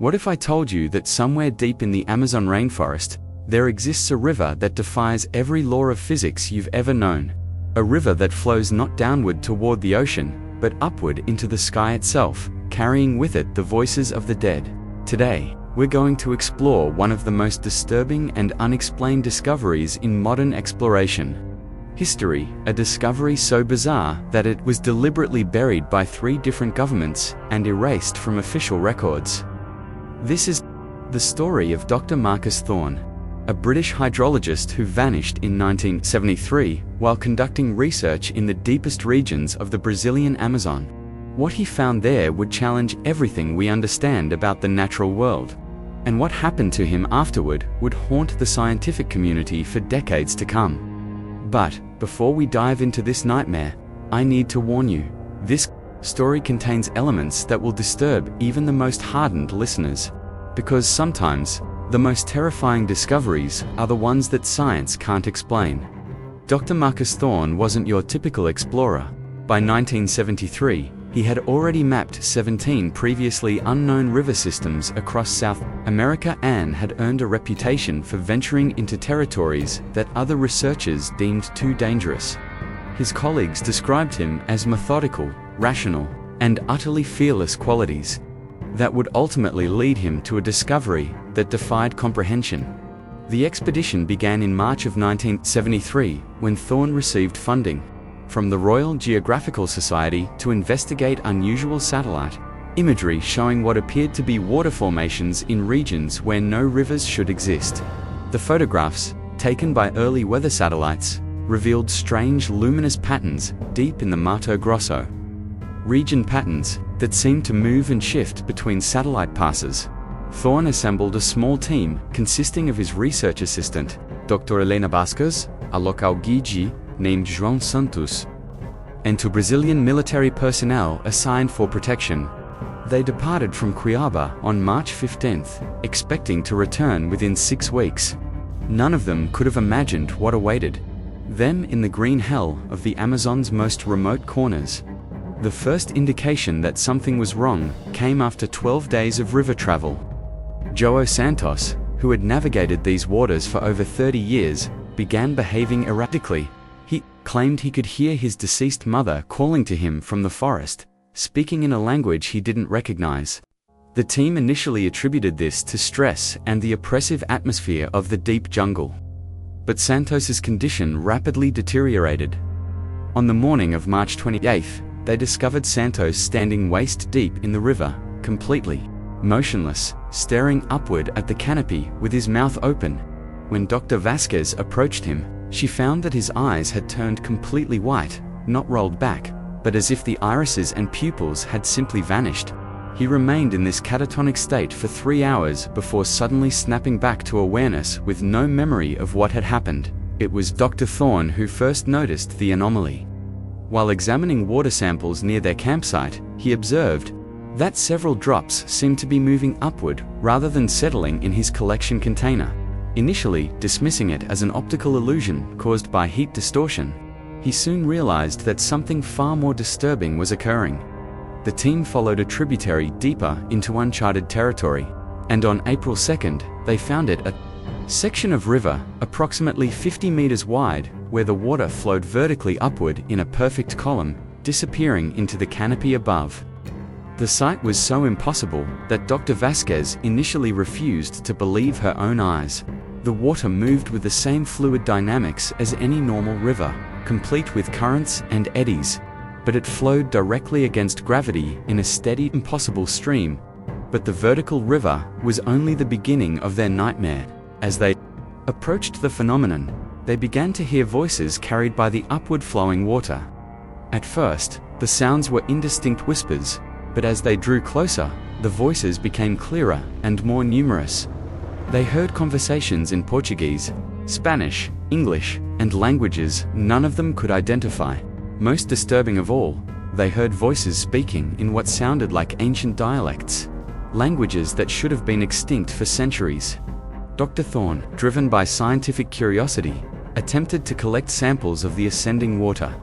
What if I told you that somewhere deep in the Amazon rainforest, there exists a river that defies every law of physics you've ever known? A river that flows not downward toward the ocean, but upward into the sky itself, carrying with it the voices of the dead. Today, we're going to explore one of the most disturbing and unexplained discoveries in modern exploration. History, a discovery so bizarre that it was deliberately buried by 3 different governments and erased from official records. This is the story of Dr. Marcus Thorne, a British hydrologist who vanished in 1973 while conducting research in the deepest regions of the Brazilian Amazon. What he found there would challenge everything we understand about the natural world, and what happened to him afterward would haunt the scientific community for decades to come. But before we dive into this nightmare, I need to warn you, this story contains elements that will disturb even the most hardened listeners, because sometimes the most terrifying discoveries are the ones that science can't explain. Dr. Marcus Thorne wasn't your typical explorer. By 1973, he had already mapped 17 previously unknown river systems across South America and had earned a reputation for venturing into territories that other researchers deemed too dangerous. His colleagues described him as methodical, rational, and utterly fearless qualities that would ultimately lead him to a discovery that defied comprehension. The expedition began in March of 1973 when Thorne received funding from the Royal Geographical Society to investigate unusual satellite imagery showing what appeared to be water formations in regions where no rivers should exist. The photographs, taken by early weather satellites, revealed strange luminous patterns deep in the Mato Grosso region, patterns that seemed to move and shift between satellite passes. Thorne assembled a small team consisting of his research assistant, Dr. Helena Basques, a local guide named João Santos, and 2 Brazilian military personnel assigned for protection. They departed from Cuiabá on March 15th, expecting to return within 6 weeks. None of them could have imagined what awaited them in the green hell of the Amazon's most remote corners. The first indication that something was wrong came after 12 days of river travel. João Santos, who had navigated these waters for over 30 years, began behaving erratically. He claimed he could hear his deceased mother calling to him from the forest, speaking in a language he didn't recognize. The team initially attributed this to stress and the oppressive atmosphere of the deep jungle. But Santos's condition rapidly deteriorated. On the morning of March 28th, they discovered Santos standing waist deep in the river, completely motionless, staring upward at the canopy with his mouth open. When Dr. Vasquez approached him, she found that his eyes had turned completely white, not rolled back, but as if the irises and pupils had simply vanished. He remained in this catatonic state for 3 hours before suddenly snapping back to awareness with no memory of what had happened. It was Dr. Thorne who first noticed the anomaly. While examining water samples near their campsite, he observed that several drops seemed to be moving upward rather than settling in his collection container. Initially dismissing it as an optical illusion caused by heat distortion, he soon realized that something far more disturbing was occurring. The team followed a tributary deeper into uncharted territory, and on April 2nd, they found it a section of river approximately 50 meters wide where the water flowed vertically upward in a perfect column, disappearing into the canopy above. The sight was so impossible that Dr. Vasquez initially refused to believe her own eyes. The water moved with the same fluid dynamics as any normal river, complete with currents and eddies, but it flowed directly against gravity in a steady, impossible stream. But the vertical river was only the beginning of their nightmare. As they approached the phenomenon, they began to hear voices carried by the upward flowing water. At first, the sounds were indistinct whispers, but as they drew closer, the voices became clearer and more numerous. They heard conversations in Portuguese, Spanish, English, and languages none of them could identify. Most disturbing of all, they heard voices speaking in what sounded like ancient dialects, languages that should have been extinct for centuries. Dr. Thorne, driven by scientific curiosity, attempted to collect samples of the ascending water.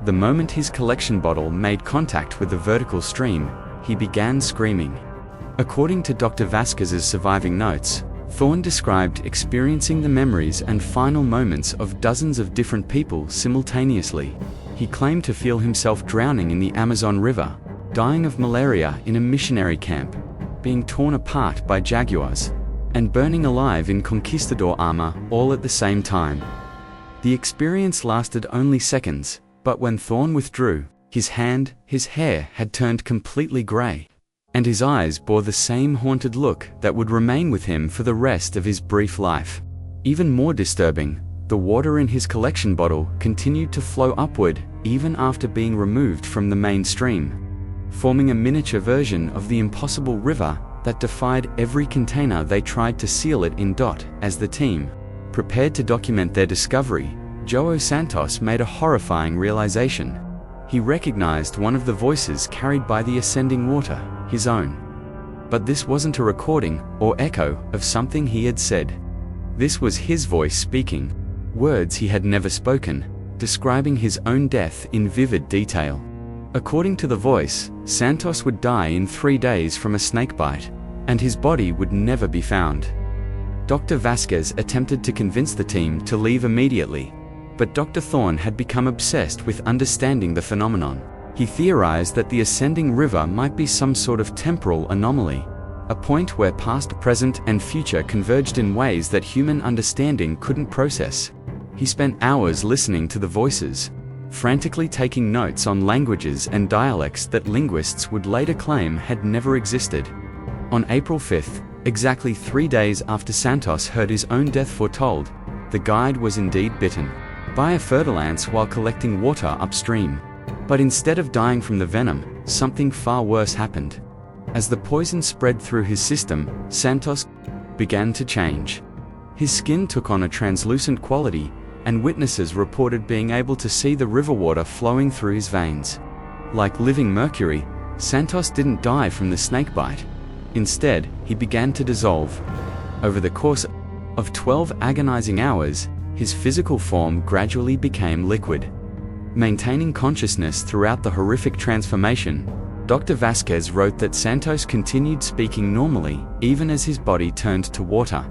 The moment his collection bottle made contact with the vertical stream, he began screaming. According to Dr. Vasquez's surviving notes, Thorne described experiencing the memories and final moments of dozens of different people simultaneously. He claimed to feel himself drowning in the Amazon River, dying of malaria in a missionary camp, being torn apart by jaguars, and burning alive in conquistador armor all at the same time. The experience lasted only seconds, but when Thorne withdrew, his hair had turned completely gray, and his eyes bore the same haunted look that would remain with him for the rest of his brief life. Even more disturbing, the water in his collection bottle continued to flow upward even after being removed from the main stream, forming a miniature version of the impossible river that defied every container they tried to seal it in. As the team prepared to document their discovery, João Santos made a horrifying realization. He recognized one of the voices carried by the ascending water, his own. But this wasn't a recording or echo of something he had said. This was his voice speaking, words he had never spoken, describing his own death in vivid detail. According to the voice, Santos would die in 3 days from a snakebite, and his body would never be found. Dr. Vasquez attempted to convince the team to leave immediately, but Dr. Thorne had become obsessed with understanding the phenomenon. He theorized that the ascending river might be some sort of temporal anomaly, a point where past, present, and future converged in ways that human understanding couldn't process. He spent hours listening to the voices, frantically taking notes on languages and dialects that linguists would later claim had never existed. On April 5th, exactly 3 days after Santos heard his own death foretold, the guide was indeed bitten by a fer-de-lance while collecting water upstream. But instead of dying from the venom, something far worse happened. As the poison spread through his system, Santos began to change. His skin took on a translucent quality, and witnesses reported being able to see the river water flowing through his veins. Like living mercury, Santos didn't die from the snakebite. Instead, he began to dissolve. Over the course of 12 agonizing hours, his physical form gradually became liquid. Maintaining consciousness throughout the horrific transformation, Dr. Vasquez wrote that Santos continued speaking normally even as his body turned to water,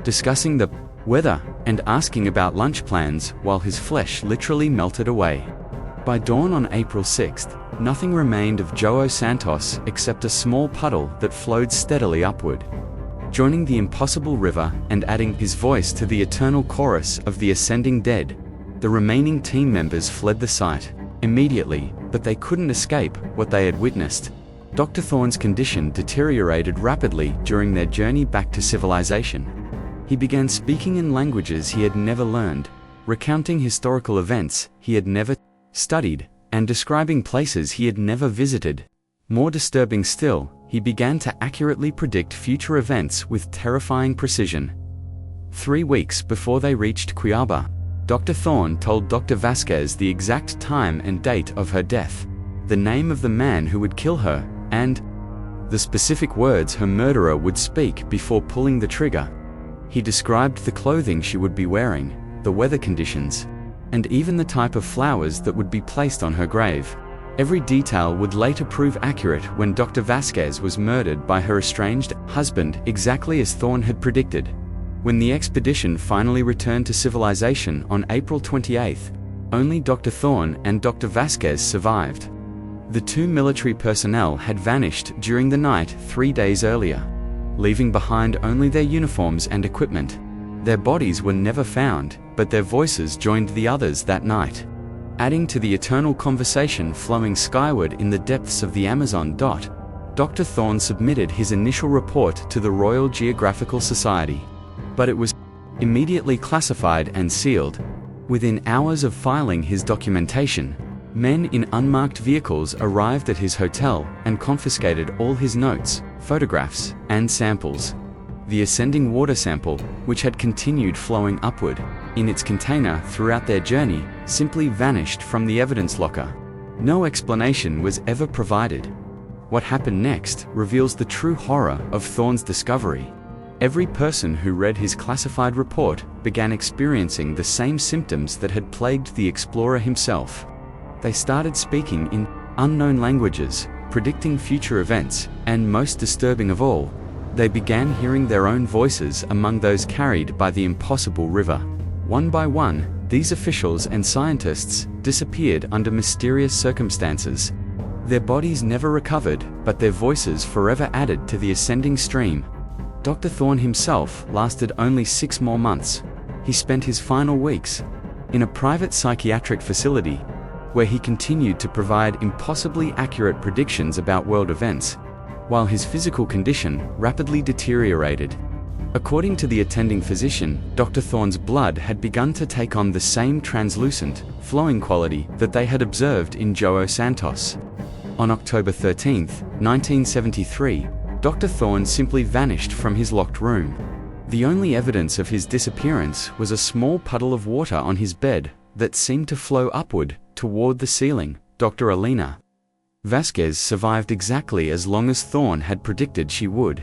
discussing the weather and asking about lunch plans while his flesh literally melted away. By dawn on April 6th, nothing remained of João Santos except a small puddle that flowed steadily upward, joining the impossible river and adding his voice to the eternal chorus of the ascending dead. The remaining team members fled the site immediately, but they couldn't escape what they had witnessed. Dr. Thorne's condition deteriorated rapidly during their journey back to civilization. He began speaking in languages he had never learned, recounting historical events he had never studied, and describing places he had never visited. More disturbing still, he began to accurately predict future events with terrifying precision. 3 weeks before they reached Cuiabá, Dr. Thorne told Dr. Vasquez the exact time and date of her death, the name of the man who would kill her, and the specific words her murderer would speak before pulling the trigger. He described the clothing she would be wearing, the weather conditions, and even the type of flowers that would be placed on her grave. Every detail would later prove accurate when Dr. Vasquez was murdered by her estranged husband, exactly as Thorne had predicted. When the expedition finally returned to civilization on April 28th, only Dr. Thorne and Dr. Vasquez survived. The 2 military personnel had vanished during the night 3 days earlier, leaving behind only their uniforms and equipment. Their bodies were never found, but their voices joined the others that night, adding to the eternal conversation flowing skyward in the depths of the Amazon. Dr. Thorne submitted his initial report to the Royal Geographical Society, but it was immediately classified and sealed. Within hours of filing his documentation, men in unmarked vehicles arrived at his hotel and confiscated all his notes, photographs, and samples. The ascending water sample, which had continued flowing upward in its container throughout their journey, simply vanished from the evidence locker. No explanation was ever provided. What happened next reveals the true horror of Thorne's discovery. Every person who read his classified report began experiencing the same symptoms that had plagued the explorer himself. They started speaking in unknown languages, predicting future events, and most disturbing of all, they began hearing their own voices among those carried by the impossible river. One by one, these officials and scientists disappeared under mysterious circumstances. Their bodies never recovered, but their voices forever added to the ascending stream. Dr. Thorne himself lasted only 6 more months. He spent his final weeks in a private psychiatric facility, where he continued to provide impossibly accurate predictions about world events, while his physical condition rapidly deteriorated. According to the attending physician, Dr. Thorne's blood had begun to take on the same translucent, flowing quality that they had observed in João Santos. On October 13, 1973, Dr. Thorne simply vanished from his locked room. The only evidence of his disappearance was a small puddle of water on his bed that seemed to flow upward toward the ceiling. Dr. Elena Vasquez survived exactly as long as Thorne had predicted she would.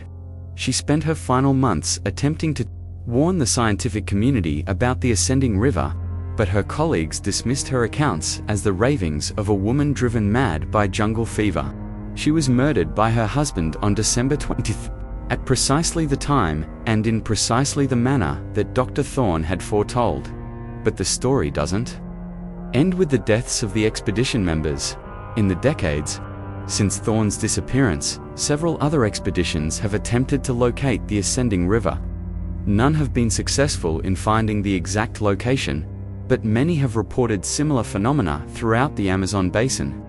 She spent her final months attempting to warn the scientific community about the ascending river, but her colleagues dismissed her accounts as the ravings of a woman driven mad by jungle fever. She was murdered by her husband on December 20th, at precisely the time and in precisely the manner that Dr. Thorne had foretold. But the story doesn't end with the deaths of the expedition members. In the decades since Thorne's disappearance, several other expeditions have attempted to locate the ascending river. None have been successful in finding the exact location, but many have reported similar phenomena throughout the Amazon basin.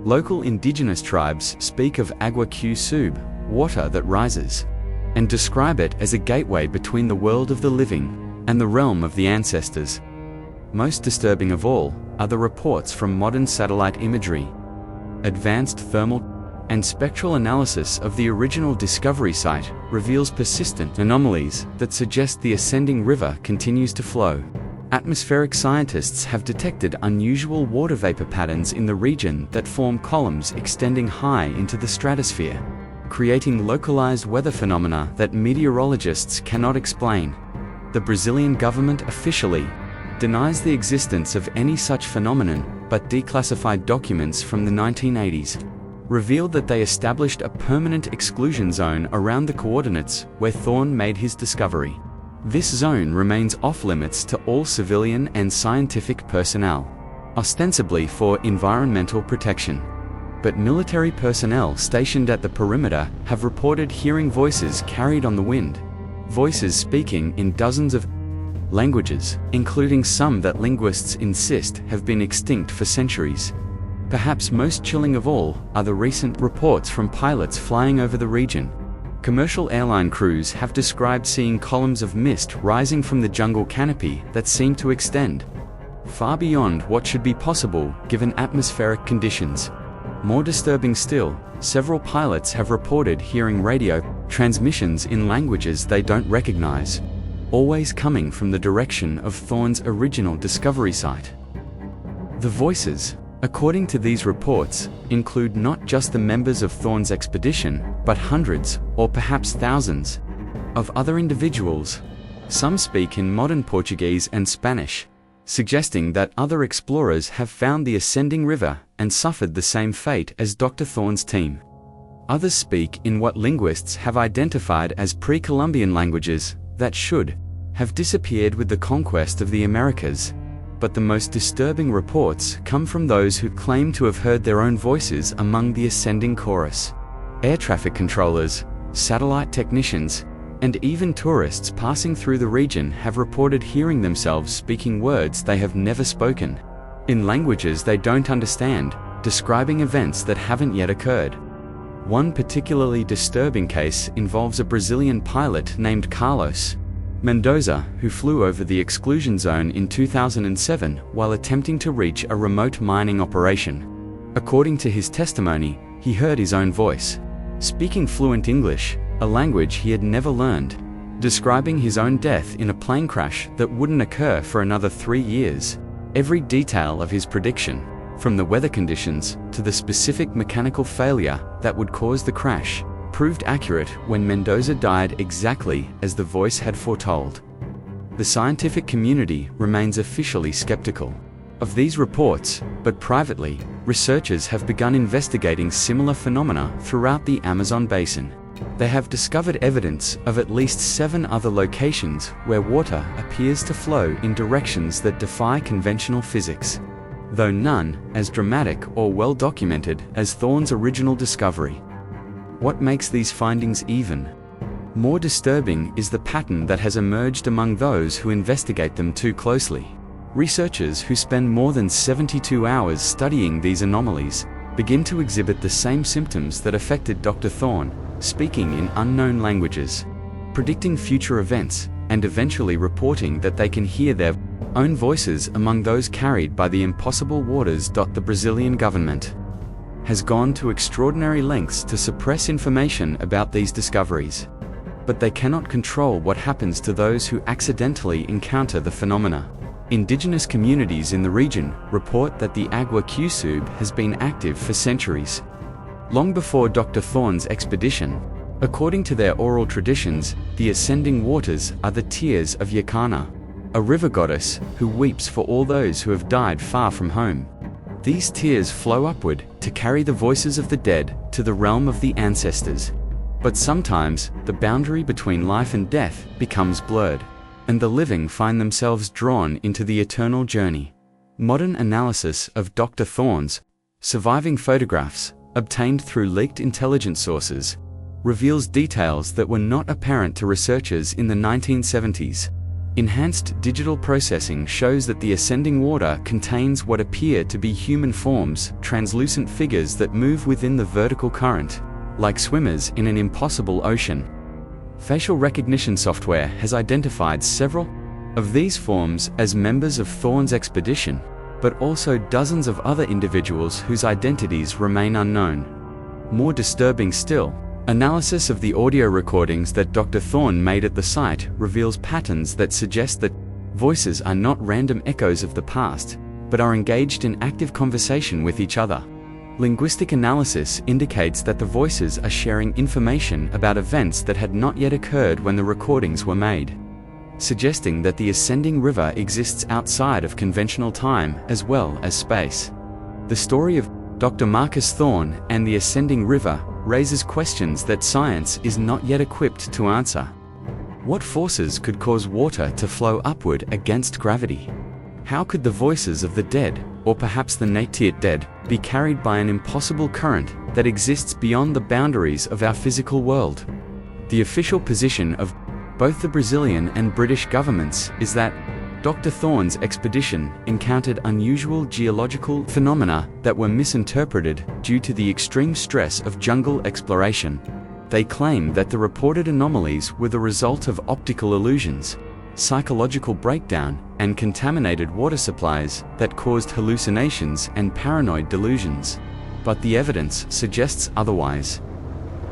Local indigenous tribes speak of agua que sube, water that rises, and describe it as a gateway between the world of the living and the realm of the ancestors. Most disturbing of all are the reports from modern satellite imagery. Advanced thermal and spectral analysis of the original discovery site reveals persistent anomalies that suggest the ascending river continues to flow. Atmospheric scientists have detected unusual water vapor patterns in the region that form columns extending high into the stratosphere, creating localized weather phenomena that meteorologists cannot explain. The Brazilian government officially denies the existence of any such phenomenon, but declassified documents from the 1980s revealed that they established a permanent exclusion zone around the coordinates where Thorne made his discovery. This zone remains off-limits to all civilian and scientific personnel, ostensibly for environmental protection. But military personnel stationed at the perimeter have reported hearing voices carried on the wind, voices speaking in dozens of languages, including some that linguists insist have been extinct for centuries. Perhaps most chilling of all are the recent reports from pilots flying over the region. Commercial airline crews have described seeing columns of mist rising from the jungle canopy that seem to extend far beyond what should be possible given atmospheric conditions. More disturbing still, several pilots have reported hearing radio transmissions in languages they don't recognize, always coming from the direction of Thorne's original discovery site. The voices, according to these reports, include not just the members of Thorne's expedition, but hundreds, or perhaps thousands, of other individuals. Some speak in modern Portuguese and Spanish, suggesting that other explorers have found the ascending river and suffered the same fate as Dr. Thorne's team. Others speak in what linguists have identified as pre-Columbian languages that should have disappeared with the conquest of the Americas. But the most disturbing reports come from those who claim to have heard their own voices among the ascending chorus. Air traffic controllers, satellite technicians, and even tourists passing through the region have reported hearing themselves speaking words they have never spoken, in languages they don't understand, describing events that haven't yet occurred. One particularly disturbing case involves a Brazilian pilot named Carlos Mendoza, who flew over the exclusion zone in 2007 while attempting to reach a remote mining operation. According to his testimony, he heard his own voice, speaking fluent English, a language he had never learned, describing his own death in a plane crash that wouldn't occur for another 3 years. Every detail of his prediction, from the weather conditions to the specific mechanical failure that would cause the crash, proved accurate when Mendoza died exactly as the voice had foretold. The scientific community remains officially skeptical. of these reports, but privately, researchers have begun investigating similar phenomena throughout the Amazon basin. They have discovered evidence of at least 7 other locations where water appears to flow in directions that defy conventional physics, though none as dramatic or well documented as Thorne's original discovery. What makes these findings even more disturbing is the pattern that has emerged among those who investigate them too closely. Researchers who spend more than 72 hours studying these anomalies begin to exhibit the same symptoms that affected Dr. Thorne, speaking in unknown languages, predicting future events, and eventually reporting that they can hear their own voices among those carried by the impossible waters. The Brazilian government has gone to extraordinary lengths to suppress information about these discoveries, but they cannot control what happens to those who accidentally encounter the phenomena. Indigenous communities in the region report that the Agua Q-Sub has been active for centuries, long before Dr. Thorne's expedition. According to their oral traditions, the ascending waters are the tears of Yakana, a river goddess who weeps for all those who have died far from home. These tears flow upward to carry the voices of the dead to the realm of the ancestors. But sometimes, the boundary between life and death becomes blurred, and the living find themselves drawn into the eternal journey. Modern analysis of Dr. Thorne's surviving photographs, obtained through leaked intelligence sources, reveals details that were not apparent to researchers in the 1970s. Enhanced digital processing shows that the ascending water contains what appear to be human forms, translucent figures that move within the vertical current, like swimmers in an impossible ocean. Facial recognition software has identified several of these forms as members of Thorne's expedition, but also dozens of other individuals whose identities remain unknown. More disturbing still, analysis of the audio recordings that Dr. Thorne made at the site reveals patterns that suggest that voices are not random echoes of the past, but are engaged in active conversation with each other. Linguistic analysis indicates that the voices are sharing information about events that had not yet occurred when the recordings were made, suggesting that the ascending river exists outside of conventional time as well as space. The story of Dr. Marcus Thorne and the ascending river raises questions that science is not yet equipped to answer. What forces could cause water to flow upward against gravity? How could the voices of the dead, or perhaps the native dead, be carried by an impossible current that exists beyond the boundaries of our physical world? The official position of both the Brazilian and British governments is that Dr. Thorne's expedition encountered unusual geological phenomena that were misinterpreted due to the extreme stress of jungle exploration. They claim that the reported anomalies were the result of optical illusions, psychological breakdown, and contaminated water supplies that caused hallucinations and paranoid delusions. But the evidence suggests otherwise.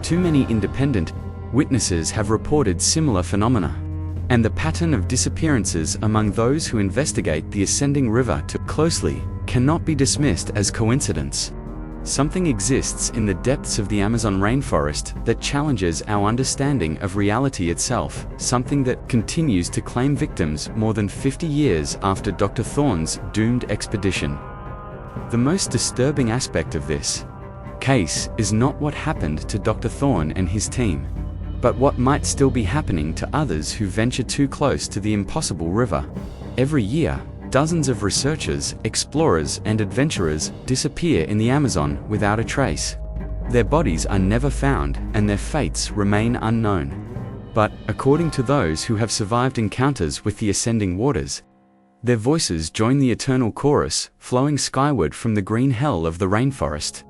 Too many independent witnesses have reported similar phenomena, and the pattern of disappearances among those who investigate the ascending river too closely cannot be dismissed as coincidence. Something exists in the depths of the Amazon rainforest that challenges our understanding of reality itself, something that continues to claim victims more than 50 years after Dr. Thorne's doomed expedition. The most disturbing aspect of this case is not what happened to Dr. Thorne and his team, but what might still be happening to others who venture too close to the impossible river. Every year, dozens of researchers, explorers, and adventurers disappear in the Amazon without a trace. Their bodies are never found, and their fates remain unknown. But, according to those who have survived encounters with the ascending waters, their voices join the eternal chorus, flowing skyward from the green hell of the rainforest.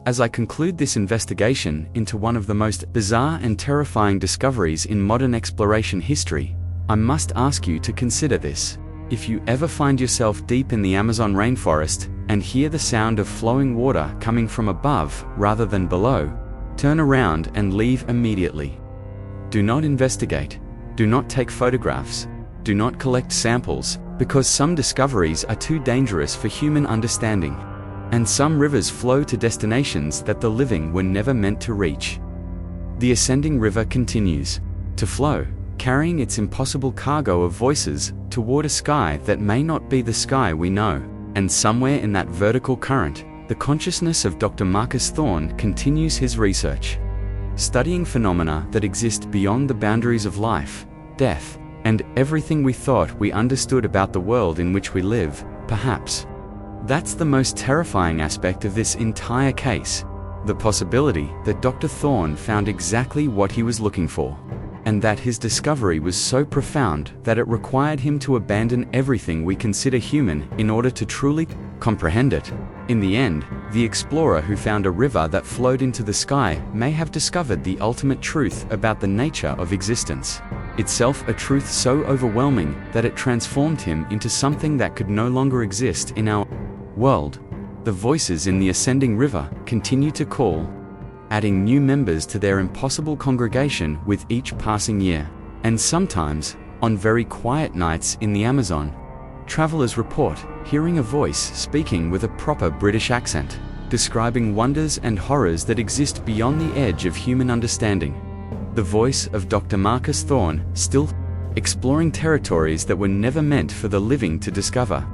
As I conclude this investigation into one of the most bizarre and terrifying discoveries in modern exploration history, I must ask you to consider this. If you ever find yourself deep in the Amazon rainforest and hear the sound of flowing water coming from above rather than below, turn around and leave immediately. Do not investigate. Do not take photographs. Do not collect samples, because some discoveries are too dangerous for human understanding. And some rivers flow to destinations that the living were never meant to reach. The ascending river continues to flow, carrying its impossible cargo of voices toward a sky that may not be the sky we know. And somewhere in that vertical current, the consciousness of Dr. Marcus Thorne continues his research, studying phenomena that exist beyond the boundaries of life, death, and everything we thought we understood about the world in which we live, perhaps. That's the most terrifying aspect of this entire case, the possibility that Dr. Thorne found exactly what he was looking for, and that his discovery was so profound that it required him to abandon everything we consider human in order to truly comprehend it. In the end, the explorer who found a river that flowed into the sky may have discovered the ultimate truth about the nature of existence, itself a truth so overwhelming that it transformed him into something that could no longer exist in our world. The voices in the ascending river continue to call, adding new members to their impossible congregation with each passing year. And sometimes, on very quiet nights in the Amazon, travelers report hearing a voice speaking with a proper British accent, describing wonders and horrors that exist beyond the edge of human understanding. The voice of Dr. Marcus Thorne, still exploring territories that were never meant for the living to discover.